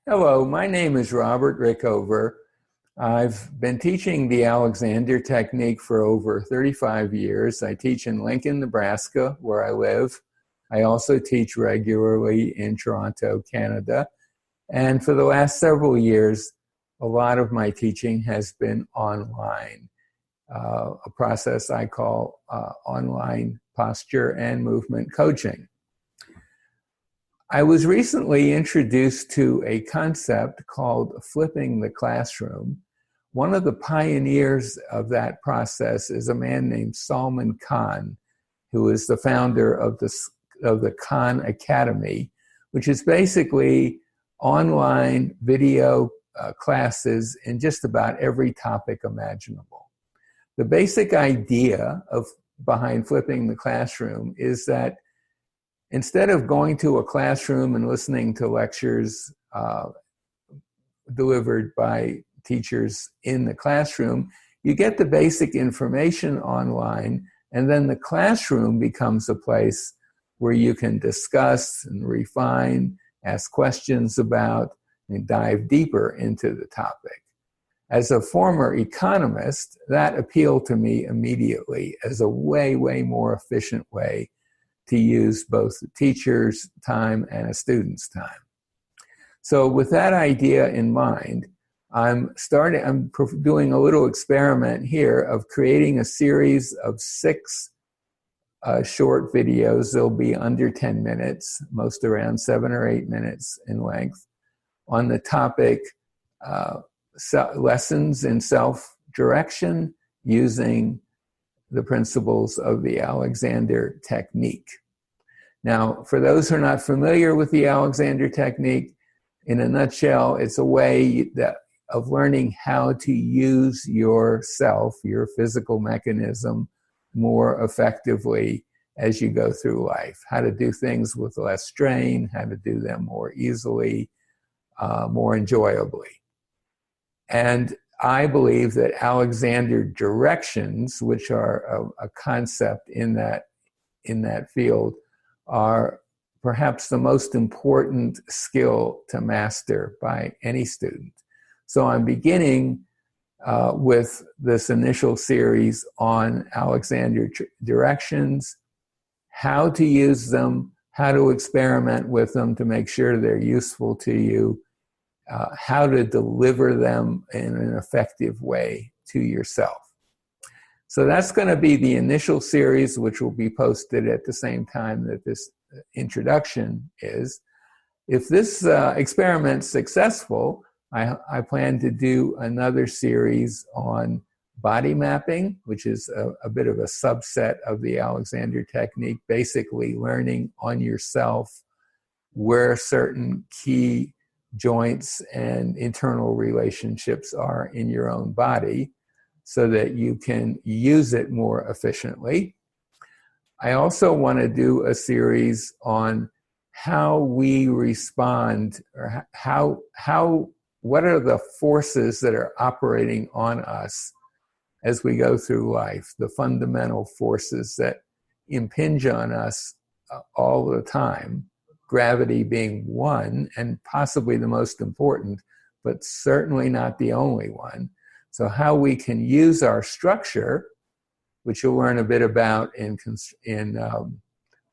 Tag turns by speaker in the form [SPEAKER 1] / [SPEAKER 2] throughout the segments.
[SPEAKER 1] Hello, my name is Robert Rickover. I've been teaching the Alexander Technique for over 35 years. I teach in Lincoln, Nebraska, where I live. I also teach regularly in Toronto, Canada. And for the last several years, a lot of my teaching has been online, a process I call online posture and movement coaching. I was recently introduced to a concept called flipping the classroom. One of the pioneers of that process is a man named Salman Khan, who is the founder of the Khan Academy, which is basically online video classes in just about every topic imaginable. The basic idea behind flipping the classroom is that instead of going to a classroom and listening to lectures delivered by teachers in the classroom, you get the basic information online, and then the classroom becomes a place where you can discuss and refine, ask questions about, and dive deeper into the topic. As a former economist, that appealed to me immediately as a way, way more efficient way to use both the teacher's time and a student's time. So with that idea in mind, I'm doing a little experiment here of creating a series of 6 short videos. They'll be under 10 minutes, most around 7 or 8 minutes in length, on the topic lessons in self-direction using the principles of the Alexander Technique. Now, for those who are not familiar with the Alexander Technique, in a nutshell, it's a way of learning how to use yourself, your physical mechanism, more effectively as you go through life. How to do things with less strain, how to do them more easily, more enjoyably. And I believe that Alexander directions, which are a concept in that field, are perhaps the most important skill to master by any student. So I'm beginning with this initial series on Alexander directions, how to use them, how to experiment with them to make sure they're useful to you, how to deliver them in an effective way to yourself. So that's going to be the initial series, which will be posted at the same time that this introduction is. If this experiment's successful, I plan to do another series on body mapping, which is a bit of a subset of the Alexander Technique, basically learning on yourself where certain key joints and internal relationships are in your own body so that you can use it more efficiently. I also want to do a series on how we respond, or what are the forces that are operating on us as we go through life, the fundamental forces that impinge on us all the time, gravity being one and possibly the most important, but certainly not the only one. So how we can use our structure, which you'll learn a bit about in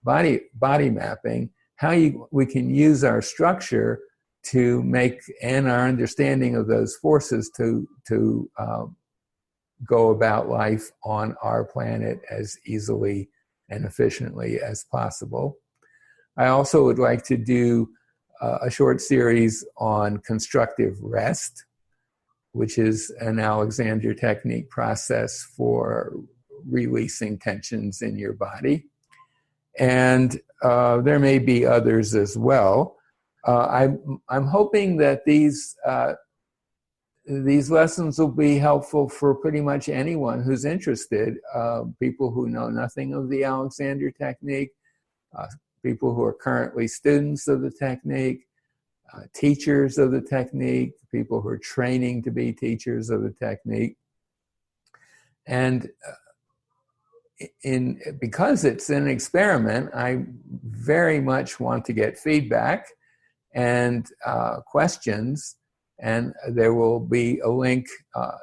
[SPEAKER 1] body mapping, we can use our structure to make, and our understanding of those forces to go about life on our planet as easily and efficiently as possible. I also would like to do a short series on constructive rest, which is an Alexander Technique process for releasing tensions in your body. And there may be others as well. I'm hoping that these lessons will be helpful for pretty much anyone who's interested, people who know nothing of the Alexander Technique, people who are currently students of the technique, teachers of the technique, people who are training to be teachers of the technique. And because it's an experiment, I very much want to get feedback. and questions. And there will be a link.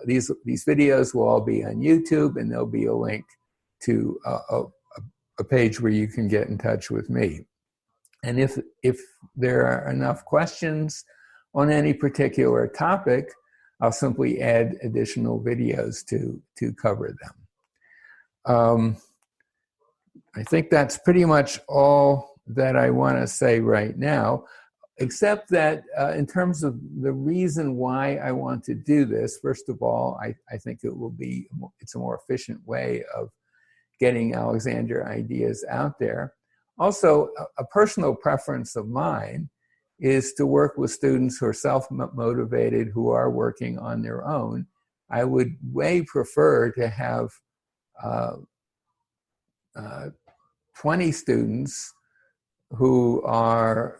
[SPEAKER 1] These videos will all be on YouTube, and there'll be a link to a page where you can get in touch with me. And if there are enough questions on any particular topic, I'll simply add additional videos to cover them. I think that's pretty much all that I want to say right now, except that in terms of the reason why I want to do this, first of all, I think it's a more efficient way of getting Alexander ideas out there. Also, a personal preference of mine is to work with students who are self-motivated, who are working on their own. I would way prefer to have 20 students who are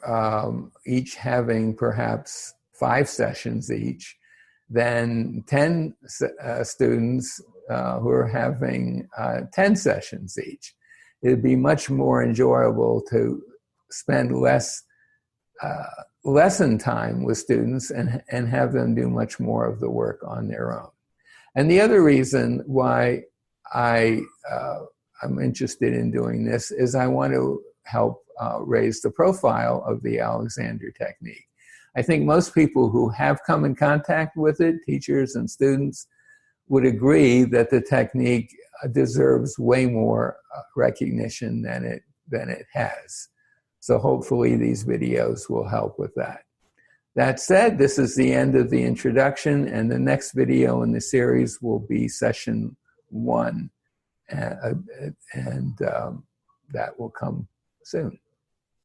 [SPEAKER 1] each having perhaps 5 sessions each, than 10 students who are having 10 sessions each. It'd be much more enjoyable to spend less lesson time with students and have them do much more of the work on their own. And the other reason why I'm interested in doing this is I want to help raise the profile of the Alexander technique. I think most people who have come in contact with it, teachers and students, would agree that the technique deserves way more recognition than it has. So hopefully these videos will help with that. That said, this is the end of the introduction, and the next video in the series will be session 1, and that will come soon.